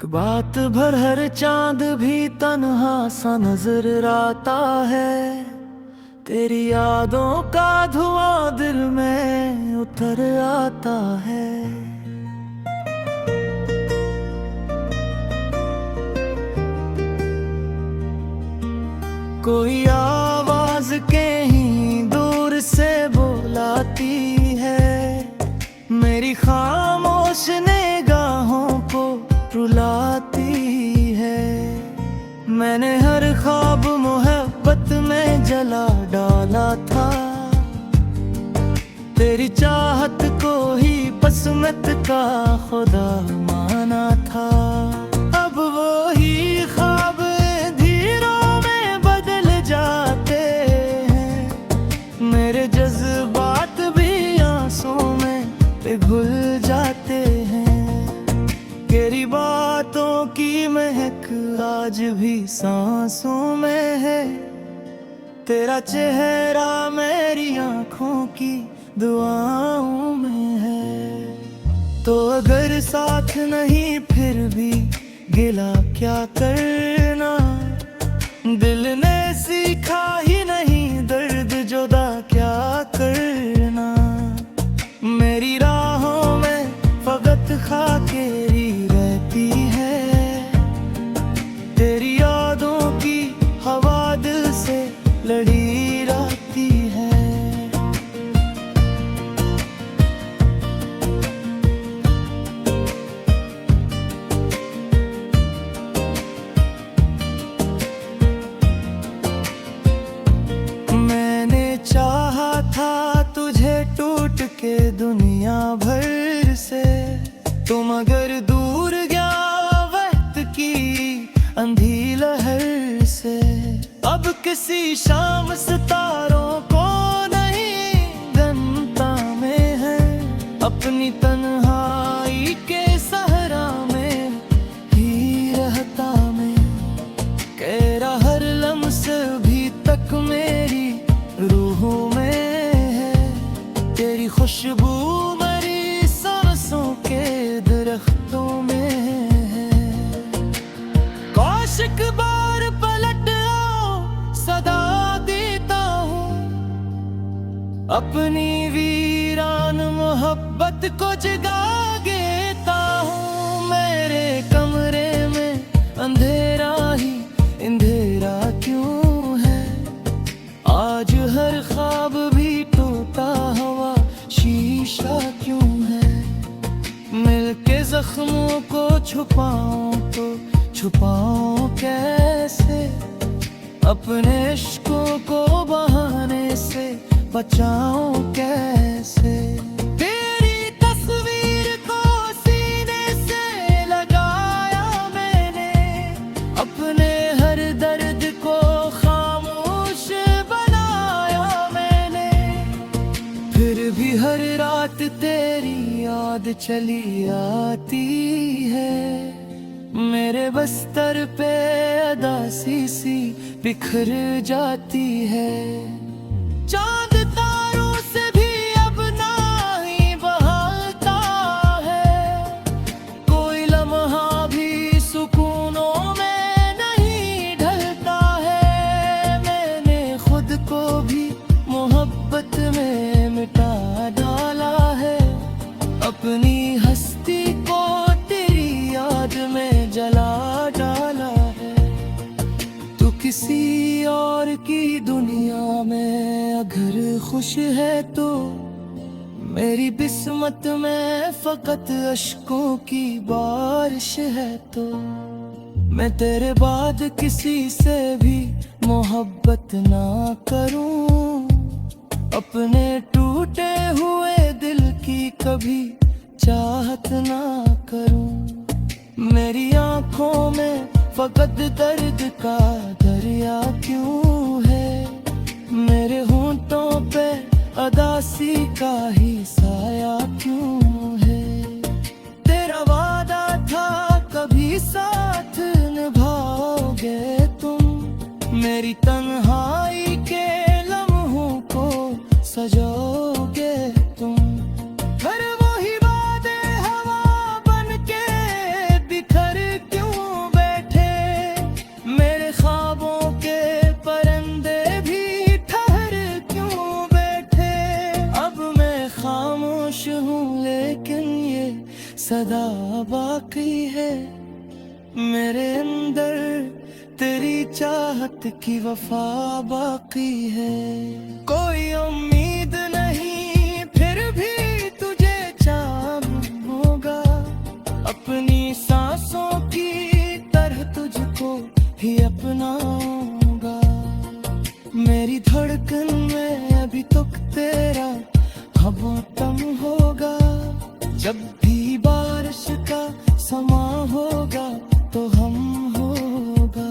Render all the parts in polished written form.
बात भर हर चांद भी तन्हा सा नजर आता है। तेरी यादों का धुआं दिल में उतर आता है। कोई आवाज कहीं दूर से बुलाती है, मेरी खामोश निगाहों को रुलाती है। मैंने हर ख्वाब मोहब्बत में जला डाला था, तेरी चाहत को ही बसमत का खुदा माना था। अब वो ही ख्वाब धीरों में बदल जाते हैं, मेरे जज्बात भी आंसुओं में पिघल जाते हैं। तेरी बातों की महक आज भी सांसों में है, तेरा चेहरा मेरी आंखों की दुआओं में है। तो अगर साथ नहीं फिर भी गिला क्या करना, दिल ने सीखा ही नहीं दर्द जुदा क्या करना। मेरी राहों में फकत खाकेरी रहती है, तेरी यादों की हवा दिल से लड़ी रहती है। मैंने चाहा था तुझे टूट के दुनिया भर से, तुम अगर दूर गया वक्त की अंधी लहर से। अब किसी शाम सितारों को नहीं गनता में है, अपनी तन्हाई के सहरा में ही रहता मैं। तेरा हर लम्स भी तक मेरी रूह में है, तेरी खुशबू मेरी सांसों के दरख्तों में है। काश एक बार पलट आओ सदा देता हूँ, अपनी वीरान मोहब्बत को जगा देता हूँ। मेरे कमरे में अंधेरा ही अंधेरा क्यों है, आज हर ख्वाब भी टूटा हुआ शीशा क्यों है। मिलके जख्मों को छुपाऊं तो छुपाऊं कैसे, अपने इश्कों को बहाने से बचाऊं कैसे। तेरी तस्वीर को सीने से लगाया मैंने, अपने हर दर्द को खामोश बनाया मैंने। फिर भी हर रात तेरी याद चली आती है, मेरे बस्तर पे अदासी सी बिखर जाती है। चांद तारों से भी अब नहीं बहलता है, कोई लम्हा भी सुकूनों में नहीं ढलता है। मैंने खुद को भी मोहब्बत में मिटा डाला है, अपनी हस्ती को तेरी याद में जला डाला है। तू किसी और की दुनिया में अगर खुश है तो मेरी बिस्मत में फकत अश्कों की बारिश है। तो मैं तेरे बाद किसी से भी मोहब्बत ना करूं, अपने टूटे हुए दिल की कभी चाहत ना करूं। मेरी आंखों में फकत दर्द का दरिया क्यों है, मेरे होंठों पे अदासी का ही साया क्यों है। तेरा वादा था कभी साथ निभाओगे तुम, मेरी तन्हाई के लम्हों को सजाओगे तुम। हर वही वादे हवा बन के बिखर के मेरे अंदर तेरी चाहत की वफा बाकी है। कोई उम्मीद नहीं फिर भी तुझे चाहूंगा, अपनी सांसों की तरह तुझको ही अपनाऊंगा। मेरी धड़कन में अभी तक तेरा हमदम होगा, जब भी बारिश का समा होगा तो हम होगा।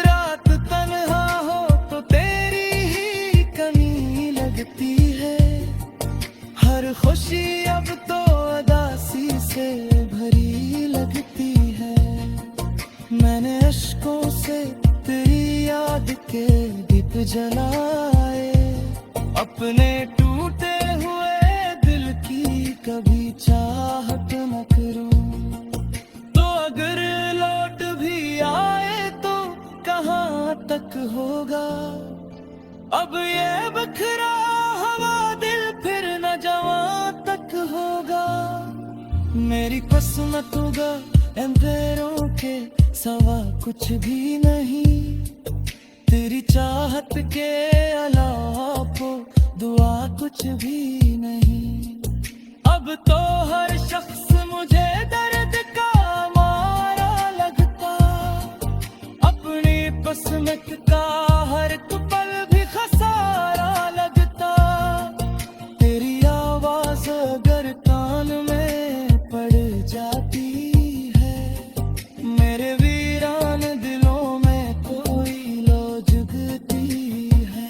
रात तन्हा हो तो तेरी ही कमी लगती है, हर खुशी अब तो उदासी से भरी लगती है। मैंने अश्कों से तेरी याद के दीप जलाए, अपने टूटे हुए दिल की कभी चाहत न करूं। तो अगर लौट भी आए तो कहाँ तक होगा, अब ये बखरा हवा दिल फिर न जवां तक होगा। मेरी किस्मत होगा अंधेरों के सवा कुछ भी नहीं, तेरी चाहत के अलावा दुआ कुछ भी नहीं। अब तो हर शख्स मुझे दर्द का मारा लगता, अपनी किस्मत का हर एक पल भी खसारा लगता। तेरी आवाज अगर कान में पड़ जाती है, मेरे वीरान दिलों में कोई लो जुगती है।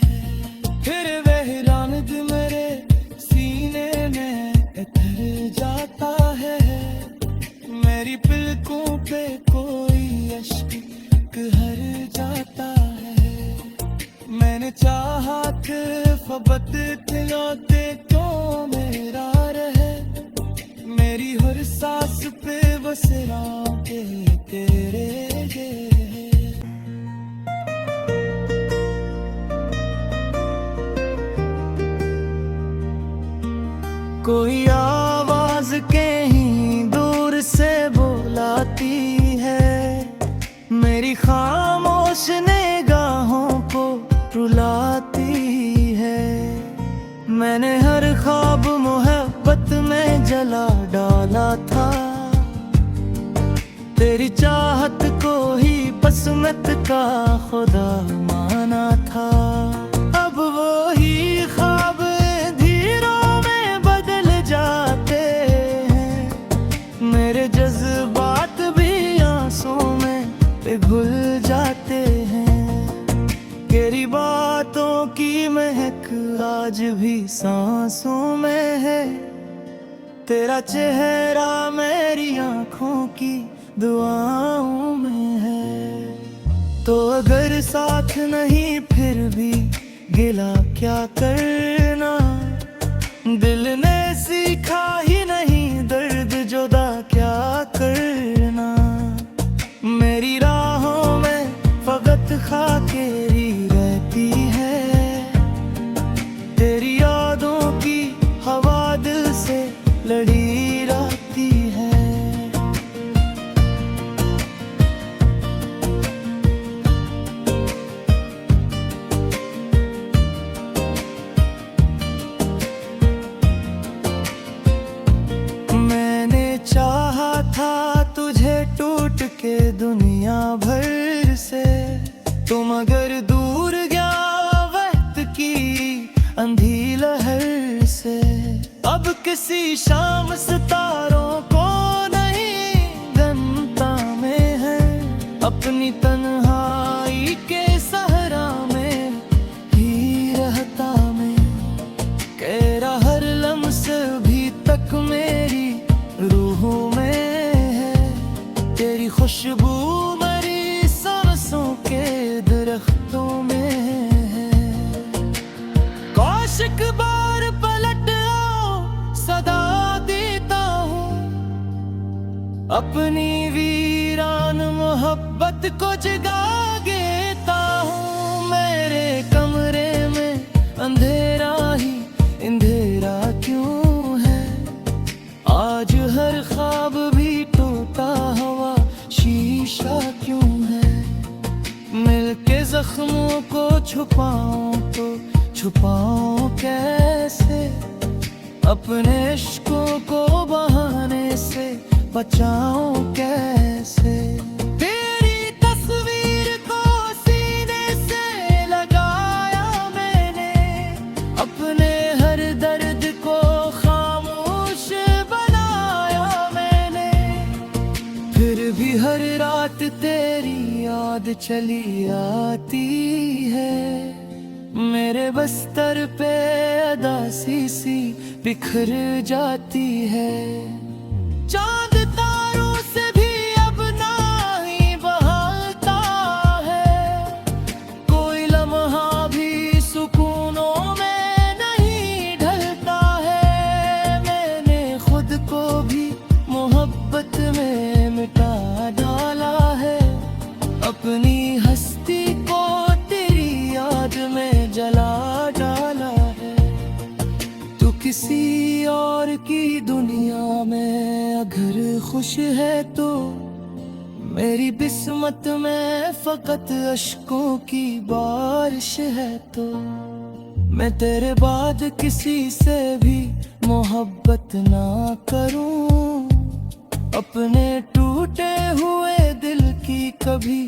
फिर वह रानद मेरे सीने में उतर जाता है, मेरी पलकों पे कोई अश्क कहर जाता है। मैंने चाहा कि फबत खिलौते क्यों मेरा रहे, मेरी हर सांस पे बसेरा के तेरे ये। कोई आवाज कहीं दूर से बुलाती है, मेरी खामोश निगाहों को रुलाती है। मैंने हर ख्वाब मोहब्बत में जला डाला था, तेरी चाहत को ही बसमत का खुदा माना था। अब वो ही ख्वाब धीरों में बदल जाते हैं, मेरे जज्बात भी आंसुओं में पिघल जाते हैं। तेरी बातों की महक आज भी सांसों में है, तेरा चेहरा मेरी आंखों की दुआओं में है। तो अगर साथ नहीं फिर भी गिला क्या करना, दिल ने सीखा ही नहीं दर्द जुदा क्या करना। मेरी राहों में फकत खाकेरी रहती है, तेरी यादों की हवा दिल से लड़ी रहती है। मैंने चाहा था तुझे टूट के दुनिया भर से, तुम अगर दूर गया वक्त की अंधी लहर से। अब किसी शाम सितारों को नहीं गनता में है, अपनी तन्हाई के सहरा में ही रहता मैं। कह रहा हर लम्स भी तक मेरी रूह में है, तेरी खुशबू मरी सांसों के दरख्तों में है। कौशिक बार पलट आओ सदा देता हूँ, अपनी वीरान मोहब्बत को जगा देता हूँ। मेरे कमरे में अंधेरा ही अंधेरा क्यों है, आज हर ख्वाब भी टूटा हुआ को छुपाऊं तो छुपाऊं कैसे, अपने इश्कों को बहाने से बचाऊं कैसे। तेरी तस्वीर को सीने से लगाया मैंने, अपने हर दर्द को खामोश बनाया मैंने। फिर भी हर रात तेरी याद चली आती है, मेरे बस्तर पे अदासी सी बिखर जाती है। चांद तारों से भी अब नहीं बहलता है, कोई लम्हा भी सुकूनों में नहीं ढलता है। मैंने खुद को भी मोहब्बत में मिटा डाला है, अपनी हस्ती को तेरी याद में जला डाला है। तू किसी और की दुनिया में अगर खुश है तो मेरी किस्मत में फकत अश्कों की बारिश है। तो मैं तेरे बाद किसी से भी मोहब्बत ना करूं, अपने टूटे हुए दिल की कभी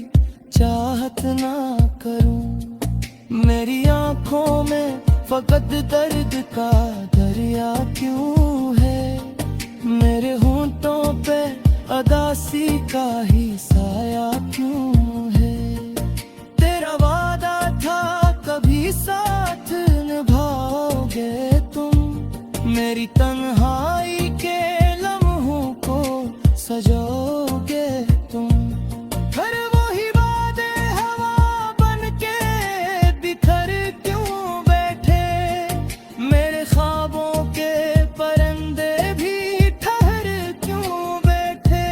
चाहत ना करूं। मेरी आंखों में फकत दर्द का दरिया क्यों है, मेरे होंठों पे अदासी का ही साया क्यों है। तेरा वादा था कभी साथ निभाओगे तुम, मेरी तन्हाई के लम्हों को सजोगे तुम। हर वही वादे हवा बन के बिखर क्यों बैठे, मेरे ख्वाबों के परिंदे भी ठहर क्यों बैठे।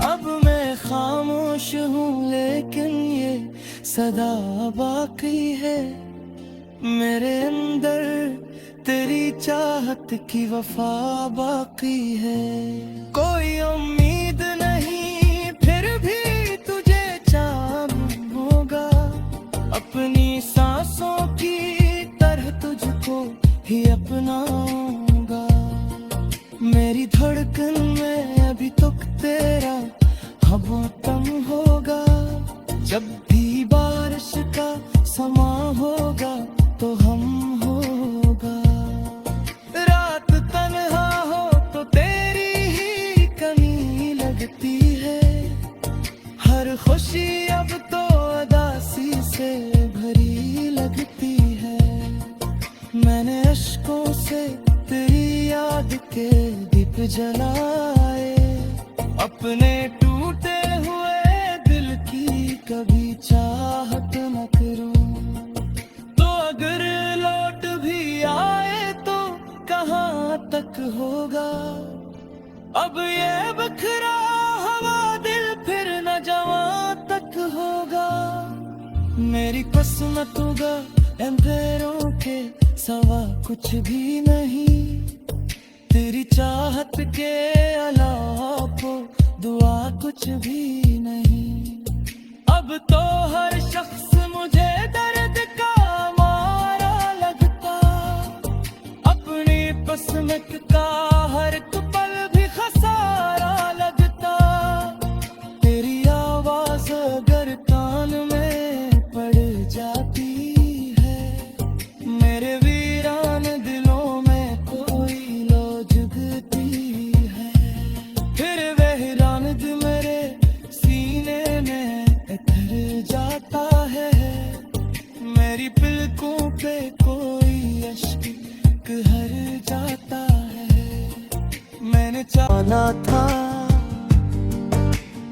अब मैं खामोश हूँ लेकिन ये सदा बाकी है, मेरे अंदर तेरी चाहत की वफा बाकी है। कोई उम्मीद नहीं फिर भी तुझे चाहूंगा, अपनी सांसों की तरह तुझको ही अपनाऊंगा। मेरी धड़कन में अभी तक तेरा हमदम होगा, जब भी बारिश का समा होगा तो हम होगा। रात तन्हा हो तो तेरी ही कमी लगती है, हर खुशी अब तो अदासी से भरी लगती है। मैंने अश्कों से तेरी याद के दीप जलाए, अपने टूटे हुए दिल की कभी चाहत न करूं। तो अगर लौट भी आए तो कहाँ तक होगा, अब ये बखरा हवा दिल फिर न जवां तक होगा। मेरी किस्मत होगा अंधेरों के सवा कुछ भी नहीं, तेरी चाहत के अलावा को दुआ कुछ भी नहीं। अब तो हर शख्स मुझे दर्द का मारा लगता, अपनी किस्मत का हर एक पल भी खसारा लगता। तेरी आवाज अगर कान में पड़ जाती है, मेरे वीरान दिलों में कोई लो जुगती है। फिर वह दिल मेरे सीने में उतर जाता है, मेरी पलकों पे कोई अश्क हर जाता है। मैंने चाहा था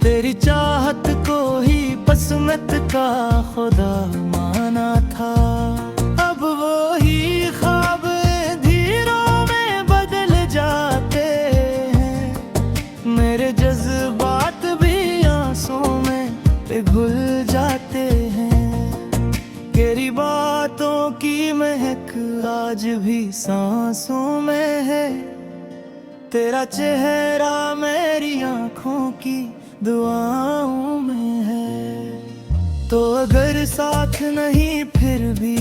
तेरी चाहत को ही किस्मत का खुदा माना था, अब वो ही ख्वाब धीरों में बदल जाते हैं। मेरे जज्बात भी आंसुओं में पिघल जाते हैं, तेरी बातों की महक आज भी सांसों में है। तेरा चेहरा मेरी आंखों की दुआओं में है। तो अगर साथ नहीं फिर भी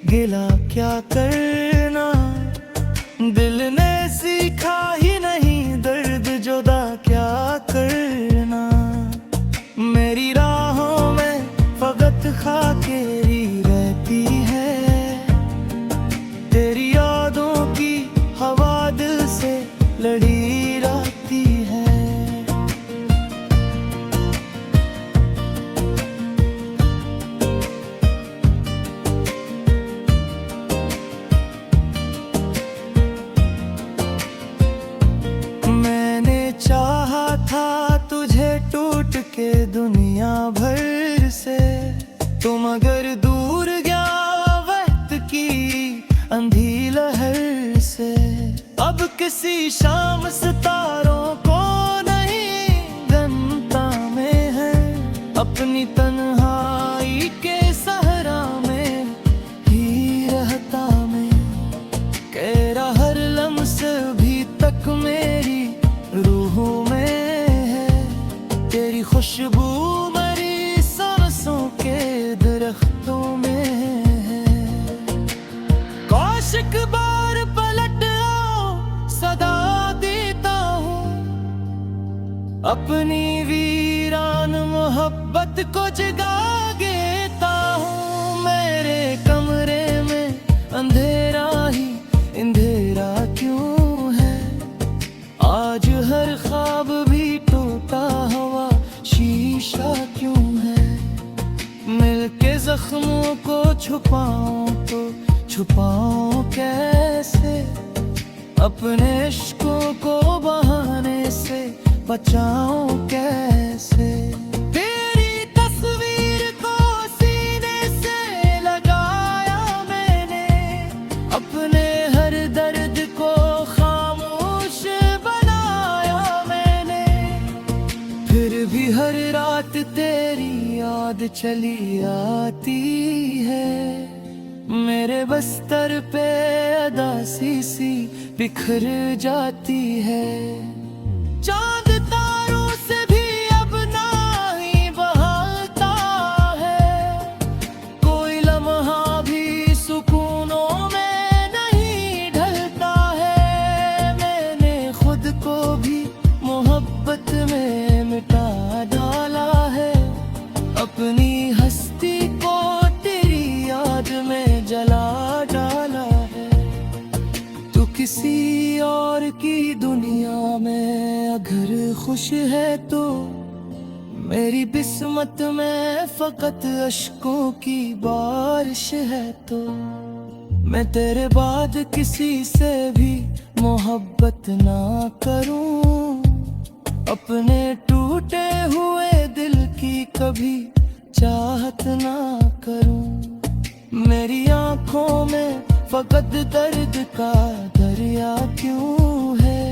गिला क्या करना। दिल ने सीखा ही नहीं दर्द जुदा क्या करना। मेरी राहों में फकत खाकेरी रहती है, तेरी यादों की हवा दिल से लड़ी रहती है। मैंने चाहा था तुझे टूट के दुनिया भर से, तुम अगर दूर गया वक्त की अंधी लहर से। अब किसी शाम सितारों को नहीं गनता में है, अपनी तन्हाई के सहरा में ही रहता मैं। कह रहा हर लम्स भी तक मेरी रूह में है, तेरी खुशबू मरी सांसों के दरख्तों में है। कौशिक बार पलट आओ सदा देता हूँ, अपनी वीरान मोहब्बत को जगा देता हूँ। मेरे कमरे में अंधेरा ही अंधेरा क्यों है, आज हर ख्वाब भी टूटा हुआ शीशा क्यों है। मिलके जख्मों को छुपाऊं तो छुपाऊं कैसे, अपने इश्कों को बहाने से बचाऊं कैसे। तेरी तस्वीर को सीने से लगाया मैंने, अपने हर दर्द को खामोश बनाया मैंने। फिर भी हर रात तेरी याद चली आती है, मेरे बस्तर पे अदासी सी बिखर जाती है। चांद तारों से भी अब नहीं बहलता है, कोई लम्हा भी सुकूनों में नहीं ढलता है। मैंने खुद को भी मोहब्बत में मिटा डाला है, अपनी हस्ती को तेरी याद में जला डाला है। तू किसी और की दुनिया में अगर खुश है तो मेरी किस्मत में फकत अश्कों की बारिश है। तो मैं तेरे बाद किसी से भी मोहब्बत ना करूं, अपने टूटे हुए दिल की कभी चाहत ना करूं। मेरी आंखों में फकत दर्द का दरिया क्यों है,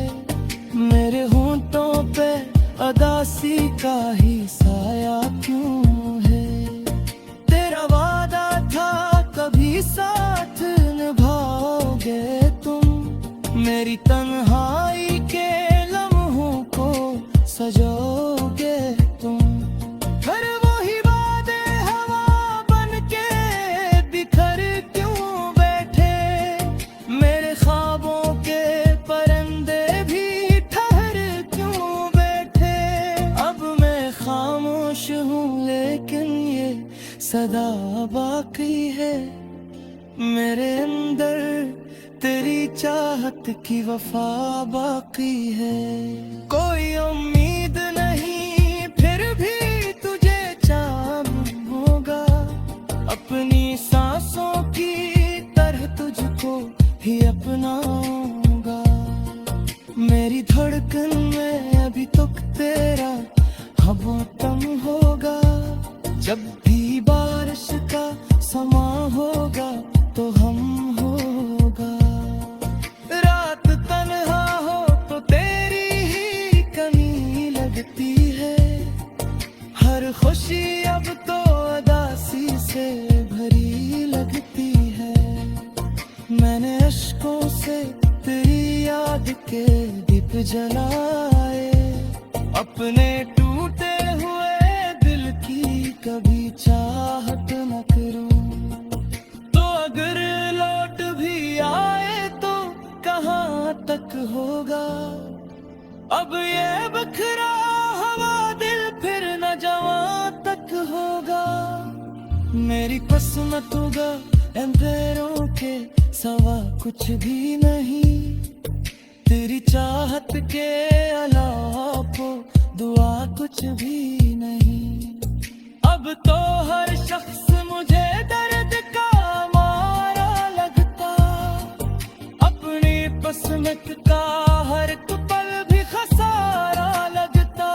मेरे होंठों पे अदासी का ही साया क्यों है। तेरा वादा था कभी साथ निभाओगे तुम, मेरी तन्हाई के लम्हों को सजोगे तुम। हर वही वादे हवा बन के बिखर क्यों बैठे, मेरे ख्वाबों के परिंदे भी ठहर क्यों बैठे। अब मैं खामोश हूँ लेकिन ये सदा बाकी है, मेरे अंदर तेरी चाहत की वफा बाकी है। कोई उम्मीद नहीं फिर भी तुझे चाहूंगा, अपनी सांसों की तरह तुझको ही अपनाऊंगा। मेरी धड़कन में अभी तक तेरा हमदम होगा, जब भी बारिश का समा होगा तो हम होगा। रात तन्हा हो तो तेरी ही कमी लगती है, हर खुशी अब तो अदासी से भरी लगती है। मैंने अश्कों से तेरी याद के दीप जलाए, अपने टूटे हुए दिल की कभी चाह मेरी किस्मत होगा अंधेरों के सवा कुछ भी नहीं, तेरी चाहत के अलावा को दुआ कुछ भी नहीं। अब तो हर शख्स मुझे दर्द का मारा लगता, अपनी किस्मत का हर एक पल भी खसारा लगता।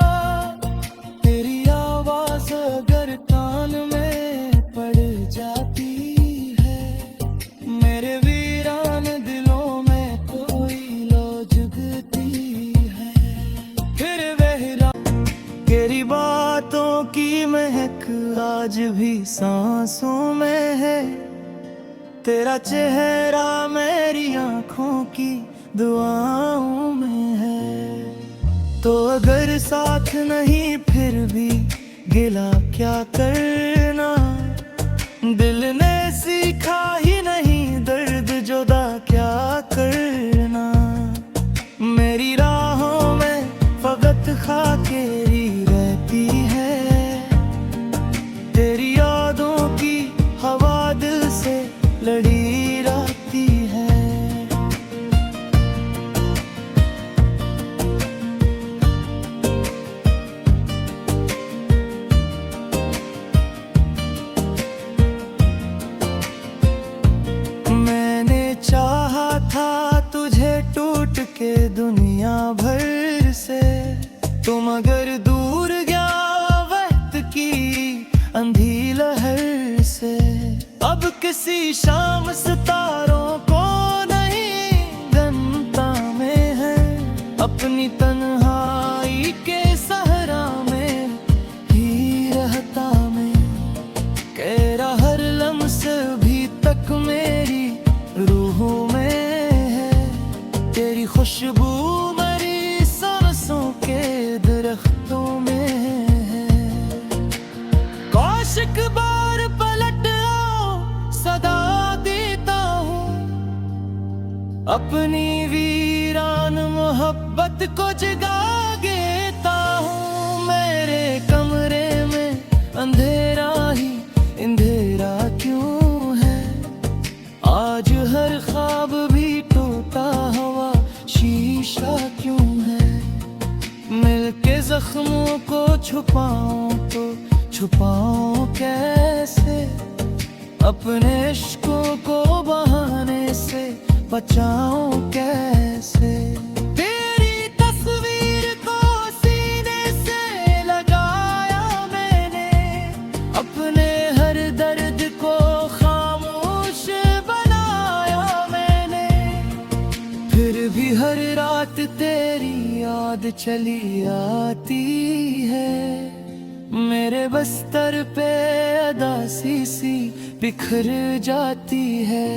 तेरी आवाज अगर कान में पड़ जाती है, मेरे वीरान दिलों में कोई लो जुगती है। फिर वह तेरी बातों की महक आज भी सांसों में है, तेरा चेहरा मेरी आंखों की दुआओं में है। तो अगर साथ नहीं फिर भी गिला क्या करना, दिल ने सीखा ही नहीं दर्द जुदा क्या करना। मेरी राहों में फकत खाकेरी रहती है, तेरी यादों की हवा दिल से लड़ी रहती है। मैंने चाहा था तुझे टूट के दुनिया भर से, तुम अगर दूर गया वक्त की अंधी लहर से। अब किसी शाम सितारों को नहीं गनता में है, अपनी तन्हाई के सहरा में ही रहता मैं। कह रहा हर लम्स भी तक मेरी रूह में है, तेरी खुशबू मरी सांसों के दरख्तों में है। कौशिक बार पलट आओ सदा देता हूँ, अपनी वीरान मोहब्बत को जगा देता हूँ। मेरे कमरे में अंधेरा ही अंधेरा क्यों है, आज हर ख्वाब भी टूटा हुआ शीशा क्यों है। मिलके जख्मों को छुपाऊं तो छुपाऊं कैसे, अपने इश्कों को बहाने से बचाऊं कैसे। तेरी तस्वीर को सीने से लगाया मैंने, अपने हर दर्द को खामोश बनाया मैंने। फिर भी हर रात तेरी याद चली आती है, मेरे बस्तर पे अदासी सी बिखर जाती है।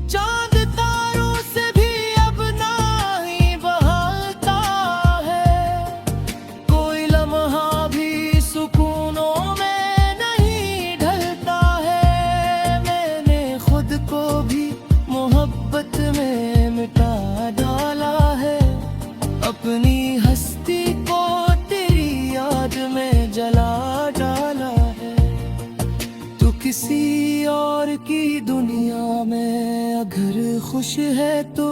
चांद तारों से भी अब नहीं बहलता है, कोई लम्हा भी सुकूनों में नहीं ढलता है। मैंने खुद को भी मोहब्बत में मिटा डाला है, अपनी हस्ती को तेरी याद में जला डाला है। तू किसी और की दुनिया में अगर खुश है तो,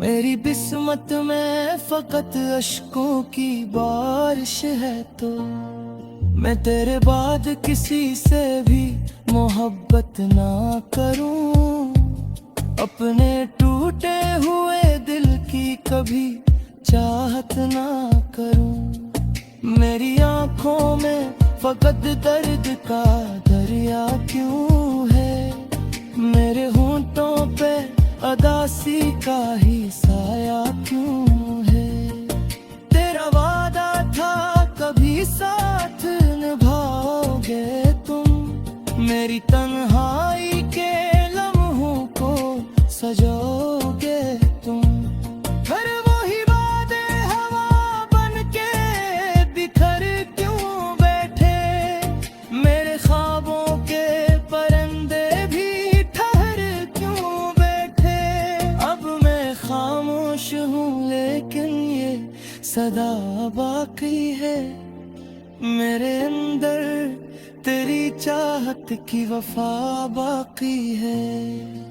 मेरी किस्मत में फकत अश्कों की बारिश है। तो मैं तेरे बाद किसी से भी मोहब्बत ना करूं, अपने टूटे हुए दिल की कभी चाहत ना करूं। मेरी आंखों में फकत दर्द का दरिया क्यों है, मेरे होंठों पे अदासी का ही साया क्यों है। तेरा वादा था कभी साथ निभाओगे तुम, मेरी तन्हाई के लम्हों को सजोगे तुम। हर वही वादे हवा बन के बिखर क्यों बैठे, मेरे ख्वाबों के परिंदे भी ठहर क्यों बैठे। अब मैं खामोश हूँ लेकिन ये सदा बाकी है, मेरे अंदर तेरी चाहत की वफा बाकी है।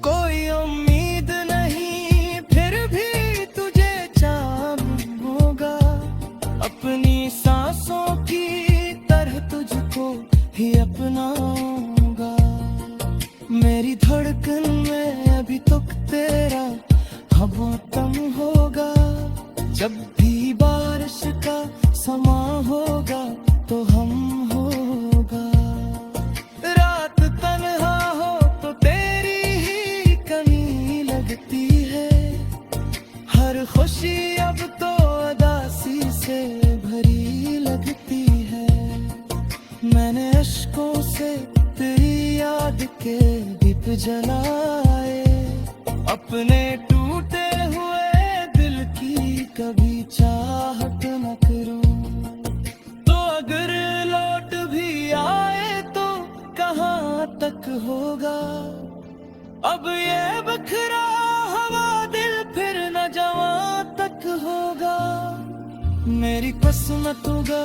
कोई उम्मीद नहीं फिर भी तुझे चाहूंगा, अपनी सांसों की तरह तुझको ही अपनाऊंगा। मेरी धड़कन में अभी तक तेरा हमदम होगा, जब भी बारिश का समा होगा तो हम होगा। रात तन्हा हो तो तेरी ही कमी लगती है, हर खुशी अब तो उदासी से भरी लगती है। मैंने अश्कों से तेरी याद के दीप जलाए, अपने टूटे हुए दिल की कभी चाहत न करूं। तो अगर लौट भी आए तो कहाँ तक होगा, अब ये बखरा हवा दिल फिर न जवां तक होगा। मेरी किस्मत होगा